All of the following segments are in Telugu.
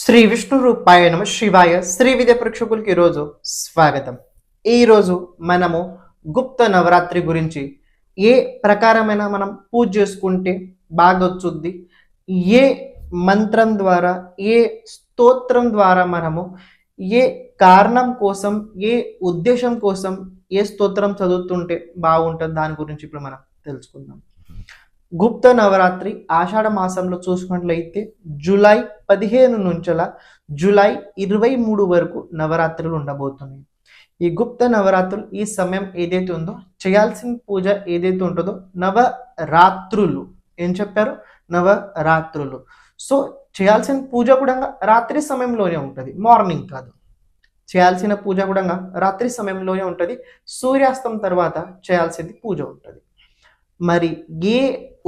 శ్రీ విష్ణు రూపాయ నమ శివాయ శ్రీ విద్య ప్రేక్షకులకి ఈరోజు స్వాగతం. ఈరోజు మనము గుప్త నవరాత్రి గురించి ఏ ప్రకారమైన మనం పూజ చేసుకుంటే బాగా వచ్చుద్ది, ఏ మంత్రం ద్వారా ఏ స్తోత్రం ద్వారా మనము ఏ కారణం కోసం ఏ ఉద్దేశం కోసం ఏ స్తోత్రం చదువుతుంటే బాగుంటుంది దాని గురించి ఇప్పుడు మనం తెలుసుకుందాం. గుప్త నవరాత్రి ఆషాఢ మాసంలో చూసుకున్నట్లయితే జూలై 15 నుంచల జూలై 23 వరకు నవరాత్రులు ఉండబోతున్నాయి. ఈ గుప్త నవరాత్రులు ఈ సమయం ఏదైతే ఉందో చేయాల్సిన పూజ ఏదైతే ఉంటుందో నవరాత్రులు ఏం చెప్పారు, నవరాత్రులు. సో చేయాల్సిన పూజ కూడా రాత్రి సమయంలోనే ఉంటుంది, మార్నింగ్ కాదు. చేయాల్సిన పూజ కూడా రాత్రి సమయంలోనే ఉంటుంది, సూర్యాస్తం తర్వాత చేయాల్సింది పూజ ఉంటుంది. మరి ఏ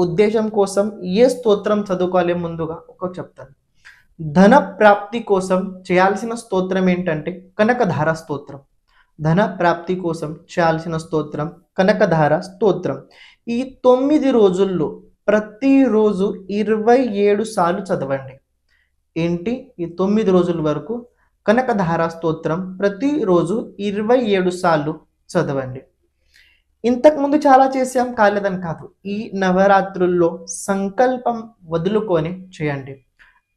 ఉద్దేశం కోసం ఏ స్తోత్రం చదువుకోవాలి ముందుగా ఒక చెప్తాను. ధన ప్రాప్తి కోసం చేయాల్సిన స్తోత్రం ఏంటంటే కనకధార స్తోత్రం. ధన ప్రాప్తి కోసం చేయాల్సిన స్తోత్రం కనకధార స్తోత్రం. ఈ 9 రోజుల్లో ప్రతిరోజు 27 సార్లు చదవండి. ఏంటి, ఈ 9 రోజుల వరకు కనకధార స్తోత్రం ప్రతిరోజు 27 సార్లు చదవండి. ఇంతకుముందు చాలా చేసాం, కాలేదని కాదు. ఈ నవరాత్రుల్లో సంకల్పం వదులుకొని చేయండి.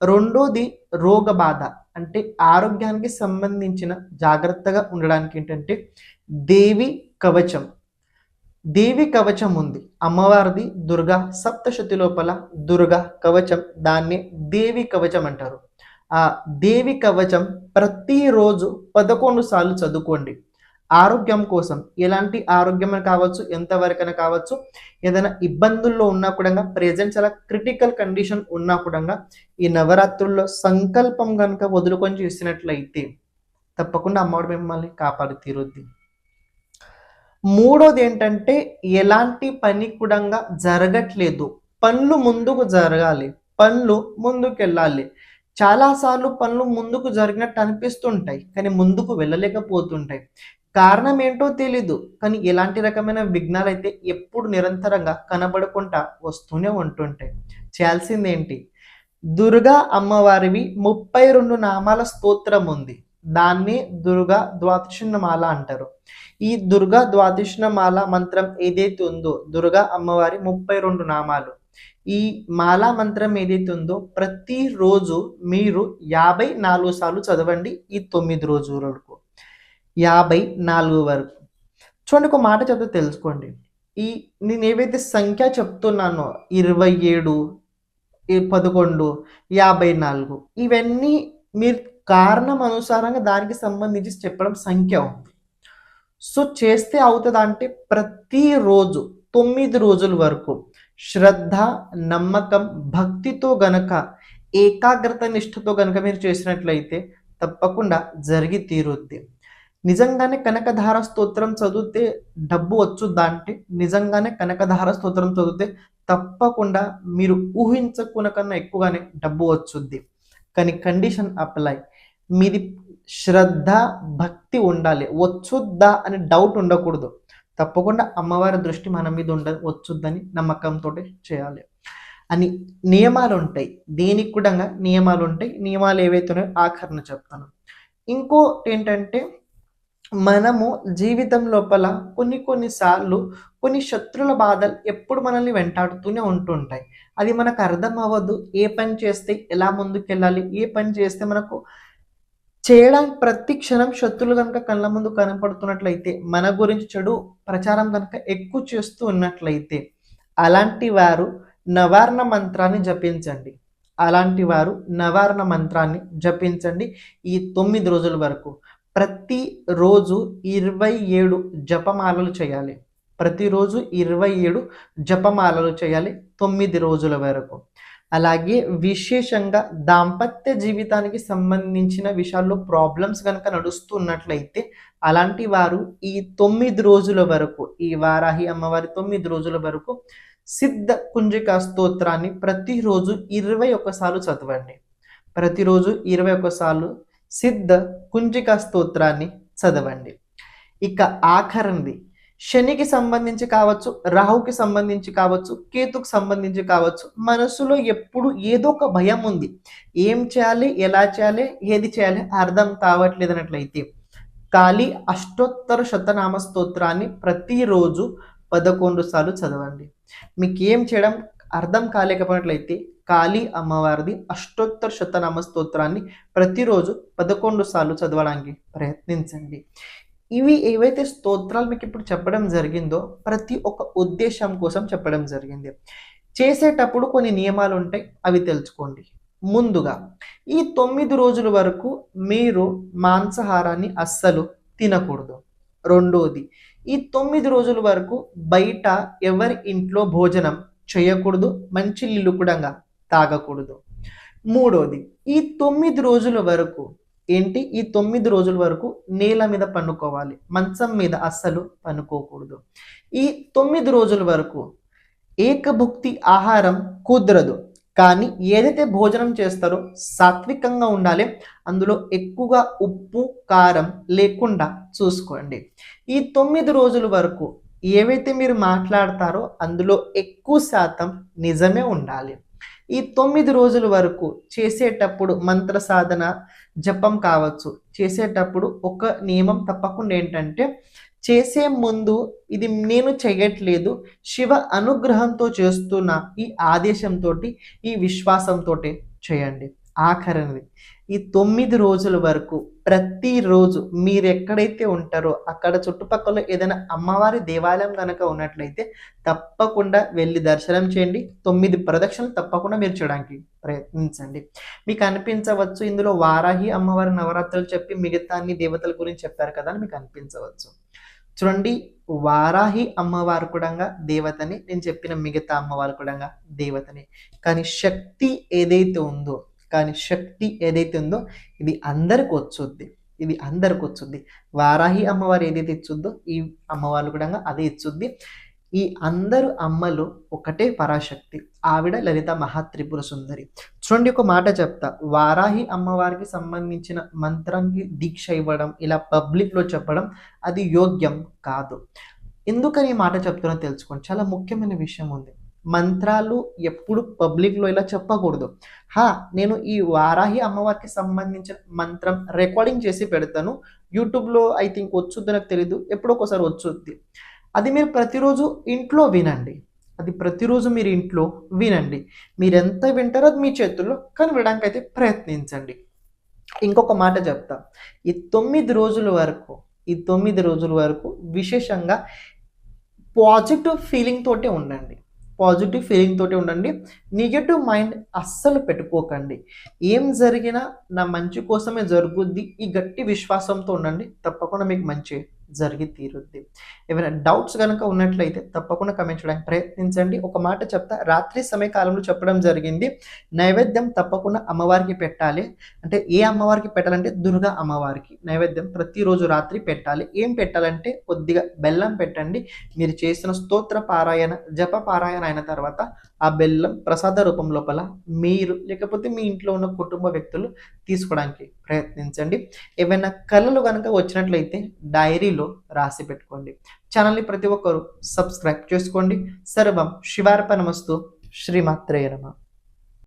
రెండోది రోగ బాధ అంటే ఆరోగ్యానికి సంబంధించిన జాగ్రత్తగా ఉండడానికి ఏంటంటే దేవి కవచం. దేవి కవచం ఉంది, అమ్మవారిది దుర్గా సప్తశతి లోపల దుర్గా కవచం, దాన్ని దేవి కవచం అంటారు. ఆ దేవి కవచం ప్రతిరోజు 11 సార్లు చదువుకోండి. ఆరోగ్యం కోసం, ఎలాంటి ఆరోగ్యం కావచ్చు, ఎంతవరకైనా కావచ్చు, ఏదైనా ఇబ్బందుల్లో ఉన్నా కూడా, ప్రెజెంట్ చాలా క్రిటికల్ కండిషన్ ఉన్నా కూడా ఈ నవరాత్రుల్లో సంకల్పం కనుక వదులుకొని చేసినట్లయితే తప్పకుండా అమ్మవారు మిమ్మల్ని కాపాడు తీరుద్ది. మూడోది ఏంటంటే ఎలాంటి పని కూడా జరగట్లేదు, పనులు ముందుకు జరగాలి, పనులు ముందుకు వెళ్ళాలి. చాలాసార్లు పనులు ముందుకు జరిగినట్టు అనిపిస్తుంటాయి కానీ ముందుకు వెళ్ళలేకపోతుంటాయి. కారణం ఏంటో తెలీదు, కానీ ఎలాంటి రకమైన విఘ్నాలు అయితే ఎప్పుడు నిరంతరంగా కనబడకుండా వస్తూనే ఉంటుంటాయి. చేయాల్సింది ఏంటి, దుర్గా అమ్మవారివి 32 నామాల స్తోత్రం ఉంది, దాన్ని దుర్గా ద్వాదశిమాల అంటారు. ఈ దుర్గా ద్వాదశిమాల మంత్రం ఏదైతే ఉందో దుర్గా అమ్మవారి 32 నామాలు, ఈ మాలా మంత్రం ఏదైతే ఉందో ప్రతిరోజు మీరు 54 సార్లు చదవండి. ఈ 9 రోజుల వరకు 54 వరకు. చూడండి, ఒక మాట చెప్తే తెలుసుకోండి. నేను ఏవైతే సంఖ్య చెప్తున్నానో 27, 11, 54 ఇవన్నీ మీరు కారణం అనుసారంగా దానికి సంబంధించి చెప్పడం సంఖ్య ఉంది. సో చేస్తే అవుతుందా అంటే ప్రతిరోజు 9 రోజుల వరకు శ్రద్ధ, నమ్మకం, భక్తితో గనక ఏకాగ్రత నిష్ఠతో గనక మీరు చేసినట్లయితే తప్పకుండా జరిగి తీరుద్ది. నిజంగానే కనకధార స్తోత్రం చదివితే డబ్బు వచ్చుద్దా అంటే నిజంగానే కనకధార స్తోత్రం చదివితే తప్పకుండా మీరు ఊహించకున్న కన్నా ఎక్కువగానే డబ్బు వచ్చుద్ది. కానీ కండిషన్ అప్లై, మీది శ్రద్ధ భక్తి ఉండాలి. వచ్చుద్దా అని డౌట్ ఉండకూడదు. తప్పకుండా అమ్మవారి దృష్టి మన మీద వచ్చుద్దని నమ్మకంతో చేయాలి అని నియమాలు ఉంటాయి. దీనికి కూడా నియమాలు ఉంటాయి. నియమాలు ఏవైతే ఉన్నాయో ఆఖరణ చెప్తాను. ఇంకోటి ఏంటంటే మనము జీవితం లోపల కొన్నిసార్లు కొన్ని శత్రుల బాధలు ఎప్పుడు మనల్ని వెంటాడుతూనే ఉంటుంటాయి. అది మనకు అర్థం అవ్వదు. ఏ పని చేస్తే ఎలా ముందుకెళ్ళాలి, ఏ పని చేస్తే మనకు చేయడానికి ప్రతి క్షణం శత్రులు కనుక కళ్ళ ముందు కనపడుతున్నట్లయితే, మన గురించి చెడు ప్రచారం కనుక ఎక్కువ చేస్తూ ఉన్నట్లయితే అలాంటి వారు నవారణ మంత్రాన్ని జపించండి. అలాంటి వారు నవారణ మంత్రాన్ని జపించండి ఈ 9 రోజుల వరకు. ప్రతిరోజు 27 జపమాలలు చేయాలి. ప్రతిరోజు 27 జపమాలలు చేయాలి 9 రోజుల వరకు. అలాగే విశేషంగా దాంపత్య జీవితానికి సంబంధించిన విషయాల్లో ప్రాబ్లమ్స్ కనుక నడుస్తున్నట్లయితే అలాంటి వారు ఈ 9 రోజుల వరకు, ఈ వారాహి అమ్మవారి 9 రోజుల వరకు సిద్ధ కుంజికా స్తోత్రాన్ని ప్రతిరోజు 21 సార్లు చదవండి. ప్రతిరోజు 21 సార్లు సిద్ధ కుంజికా స్తోత్రాన్ని చదవండి. ఇక ఆఖరిది శనికి సంబంధించి కావచ్చు, రాహుకి సంబంధించి కావచ్చు, కేతుకు సంబంధించి కావచ్చు, మనసులో ఎప్పుడు ఏదో ఒక భయం ఉంది. ఏం చేయాలి, ఎలా చేయాలి, ఏది చేయాలి అర్థం కావట్లేదు అన్నట్లయితే కాళీ అష్టోత్తర శతనామ స్తోత్రాన్ని ప్రతిరోజు 11 సార్లు చదవండి. మీకు ఏం చేయడం అర్థం కాలేకపోయినట్లయితే కాళీ అమ్మవారిది అష్టోత్తర శతనామ స్తోత్రాన్ని ప్రతిరోజు 11 సార్లు చదవడానికి ప్రయత్నించండి. ఇవి ఏవైతే స్తోత్రాలు మీకు ఇప్పుడు చెప్పడం జరిగిందో ప్రతి ఒక్క ఉద్దేశం కోసం చెప్పడం జరిగింది. చేసేటప్పుడు కొన్ని నియమాలు ఉంటాయి, అవి తెలుసుకోండి. ముందుగా ఈ 9 రోజుల వరకు మీరు మాంసాహారాన్ని అస్సలు తినకూడదు. రెండోది, ఈ 9 రోజుల వరకు బయట ఎవరి ఇంట్లో భోజనం చేయకూడదు, మంచి నీళ్ళు కూడా తాగకూడదు. మూడోది, ఈ 9 రోజుల వరకు ఈ 9 రోజుల వరకు నేల మీద పనుకోవాలి, మంచం మీద అస్సలు పనుకోకూడదు. ఈ 9 రోజుల వరకు ఏకభుక్తి ఆహారం కుదరదు. కానీ ఏదైతే భోజనం చేస్తారో సాత్వికంగా ఉండాలి, అందులో ఎక్కువగా ఉప్పు కారం లేకుండా చూసుకోండి. ఈ 9 రోజుల వరకు ఏవైతే మీరు మాట్లాడతారో అందులో ఎక్కువ శాతం నిజమే ఉండాలి. ఈ 9 రోజుల వరకు చేసేటప్పుడు మంత్ర సాధన జపం కావచ్చు, చేసేటప్పుడు ఒక నియమం తప్పకుండా ఏంటంటే చేసే ముందు ఇది నేను చేయట్లేదు, శివ అనుగ్రహంతో చేస్తున్న ఈ ఆదేశంతో ఈ విశ్వాసంతో చేయండి. ఆఖరినది, ఈ 9 రోజుల వరకు ప్రతిరోజు మీరు ఎక్కడైతే ఉంటారో అక్కడ చుట్టుపక్కల ఏదైనా అమ్మవారి దేవాలయం కనుక ఉన్నట్లయితే తప్పకుండా వెళ్ళి దర్శనం చేయండి. 9 ప్రదక్షిణలు తప్పకుండా మీరు చేయడానికి ప్రయత్నించండి. మీకు అనిపించవచ్చు ఇందులో వారాహి అమ్మవారి నవరాత్రులు చెప్పి మిగతా అన్ని దేవతల గురించి చెప్పారు కదా అని మీకు అనిపించవచ్చు. చూడండి, వారాహి అమ్మవారు కూడా దేవతని, నేను చెప్పిన మిగతా అమ్మవారు కూడా దేవతని. కానీ శక్తి ఏదైతే ఉందో ఇది అందరికి వచ్చుద్ది. వారాహి అమ్మవారు ఏదైతే ఇచ్చుద్దో ఈ అమ్మవారు కూడా అదే ఇచ్చుద్ది. ఈ అందరు అమ్మలు ఒకటే పరాశక్తి, ఆవిడ లలిత మహాత్రిపుర సుందరి. చూడండి, ఒక మాట చెప్తా, వారాహి అమ్మవారికి సంబంధించిన మంత్రానికి దీక్ష ఇవ్వడం, ఇలా పబ్లిక్లో చెప్పడం అది యోగ్యం కాదు. ఎందుకని ఈ మాట చెప్తున్నా తెలుసుకోండి, చాలా ముఖ్యమైన విషయం ఉంది. మంత్రాలు ఎప్పుడు పబ్లిక్లో ఇలా చెప్పకూడదు. నేను ఈ వారాహి అమ్మవారికి సంబంధించిన మంత్రం రికార్డింగ్ చేసి పెడతాను, యూట్యూబ్లో ఐ థింక్ వచ్చుద్ది, నాకు తెలీదు, ఎప్పుడో ఒకసారి వచ్చుద్ది. అది మీరు ప్రతిరోజు ఇంట్లో వినండి. మీరు ఎంత వింటారో అది మీ చేతుల్లో, కానీ వినడానికి అయితే ప్రయత్నించండి. ఇంకొక మాట చెప్తా, ఈ 9 రోజుల వరకు విశేషంగా పాజిటివ్ ఫీలింగ్ తోటే ఉండండి. నెగటివ్ మైండ్ అస్సలు పెట్టుకోకండి. ఏం జరిగినా నా మంచి కోసమే జరుగుద్ది, ఈ గట్టి విశ్వాసంతో ఉండండి, తప్పకుండా మీకు మంచి జరిగి తీరుద్ది. ఏమైనా డౌట్స్ కనుక ఉన్నట్లయితే తప్పకుండా కమెంట్ చేయడానికి ప్రయత్నించండి. ఒక మాట చెప్తా, రాత్రి సమయకాలంలో చెప్పడం జరిగింది, నైవేద్యం తప్పకుండా అమ్మవారికి పెట్టాలి. అంటే ఏ అమ్మవారికి పెట్టాలంటే దుర్గా అమ్మవారికి నైవేద్యం ప్రతిరోజు రాత్రి పెట్టాలి. ఏం పెట్టాలంటే కొద్దిగా బెల్లం పెట్టండి. మీరు చేసిన స్తోత్ర పారాయణ జప పారాయణ అయిన తర్వాత ఆ బెల్లం ప్రసాద రూపం లోపల మీరు లేకపోతే మీ ఇంట్లో ఉన్న కుటుంబ వ్యక్తులు తీసుకోవడానికి ప్రయత్నించండి. ఏవైనా కళలు కనుక వచ్చినట్లయితే డైరీలో రాసి పెట్టుకోండి. ఛానల్ని ప్రతి ఒక్కరు సబ్స్క్రైబ్ చేసుకోండి. సర్వం శివార్పణమస్తు. శ్రీమాత్రేయ నమః.